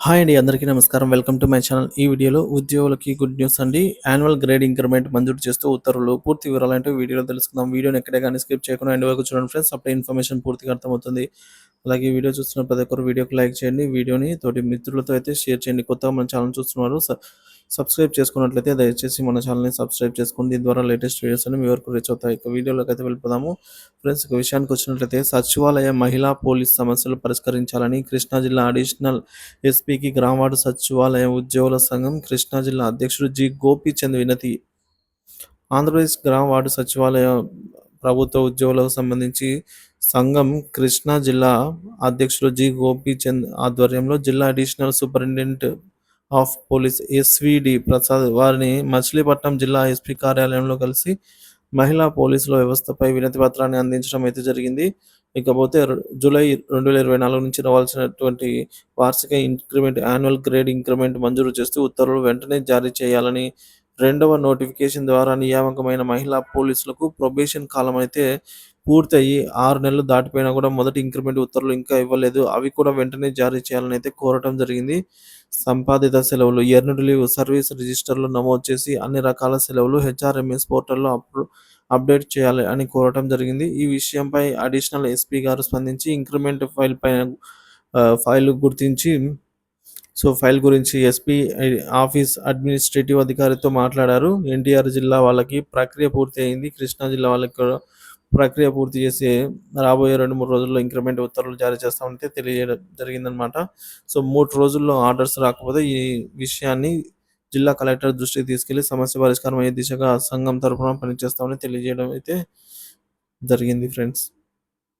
Hi అండి. అందరికీ నమస్కారం. Welcome to my channel. ఈ వీడియోలో ఉద్యోగులకి గుడ్ న్యూస్ అండి. యాన్యువల్ గ్రేడ్ ఇంక్రిమెంట్ మంజూరు చేస్తూ ఉత్తర్వులు. పూర్తి వివరాలేంటో వీడియోలో తెలుసుకుందాం. వీడియోని ఎక్కడే గాని స్కిప్ చేయకుండా ఎండ్ వరకు చూడండి ఫ్రెండ్స్. అప్పుడే ఇన్ఫర్మేషన్ పూర్తిగా అర్థమవుతుంది. అలాగే ఈ వీడియో చూస్తున్న ప్రతి ఒక్కరు వీడియోకి లైక్ చేయండి. వీడియోని తోటి మిత్రులతో అయితే షేర్ చేయండి. కొత్తగా మన ఛానల్ చూస్తున్నారు సబ్స్క్రైబ్ చేసుకున్నట్లయితే దయచేసి మన ఛానల్‌ని సబ్స్క్రైబ్ చేసుకోండి. దీని ద్వారా లేటెస్ట్ వీడియోస్ అన్ని మీ వరకు రీచ్ అవుతాయి. ఇక వీడియోలోకి అయితే వెళ్ళిపోదాము. ఫ్రెండ్స్ ఇక విషయానికి వచ్చినట్లయితే సచివాలయ మహిళా పోలీస్ సమస్యలు పరిష్కరించాలని కృష్ణా జిల్లా అడిషనల్ ఎస్పీకి గ్రామవార్డు సచివాలయ ఉద్యోగుల సంఘం కృష్ణా జిల్లా అధ్యక్షుడు జి గోపీచంద్ వినతి. ఆంధ్రప్రదేశ్ గ్రామ వార్డు సచివాలయ ప్రభుత్వ ఉద్యోగులకు సంబంధించి సంఘం కృష్ణా జిల్లా అధ్యక్షులు జి గోపీచంద్ ఆధ్వర్యంలో జిల్లా additional superintendent of police SVD Prasad వారిని మచిలీపట్నం జిల్లా ఎస్పీ కార్యాలయంలో కలిసి మహిళా పోలీసుల వ్యవస్థపై వినతి పత్రాన్ని అందించడం అయితే జరిగింది. ఇకపోతే జూలై 2024 నుంచి రావాల్సినటువంటి వార్షిక ఇంక్రిమెంట్ యాన్యువల్ గ్రేడ్ ఇంక్రిమెంట్ మంజూరు చేస్తూ ఉత్తర్వులు వెంటనే జారీ చేయాలని, రెండవ నోటిఫికేషన్ ద్వారా నియామకమైన మహిళా పోలీసులకు ప్రొబేషన్ కాలం అయితే పూర్తయ్యి 6 నెలలు దాటిపోయినా కూడా మొదటి ఇంక్రిమెంట్ ఉత్తర్వులు ఇంకా ఇవ్వలేదు. అవి కూడా వెంటనే జారీ చేయాలని అయితే కోరటం జరిగింది. సంపాదిత సెలవులు, ఎర్న్డ్ లీవ్ సర్వీస్ రిజిస్టర్‌లో నమోదు చేసి అన్ని రకాల సెలవులు హెచ్ఆర్ఎంఎస్ పోర్టల్‌లో అప్డేట్ చేయాలి అని కోరటం జరిగింది. ఈ విషయంపై అడిషనల్ ఎస్పీ గారు స్పందించి ఇంక్రిమెంట్ ఫైల్ గుర్తించి ఫైల్ గురించి ఎస్పీ ఆఫీస్ అడ్మినిస్ట్రేటివ్ అధికారితో మాట్లాడారు. ఎన్టీఆర్ జిల్లా వాళ్ళకి ప్రక్రియ పూర్తి అయింది. కృష్ణా జిల్లా వాళ్ళకి కూడా ప్రక్రియ పూర్తి చేసి రాబోయే 2, 3 రోజుల్లో ఇంక్రిమెంట్ ఉత్తర్వులు జారీ చేస్తామంటే తెలియజేయడం జరిగిందనమాట. 3 రోజుల్లో ఆర్డర్స్ రాకపోతే ఈ విషయాన్ని జిల్లా కలెక్టర్ దృష్టికి తీసుకెళ్లి సమస్య పరిష్కారం అయ్యే దిశగా సంఘం తరపున పనిచేస్తామని తెలియజేయడం అయితే జరిగింది ఫ్రెండ్స్.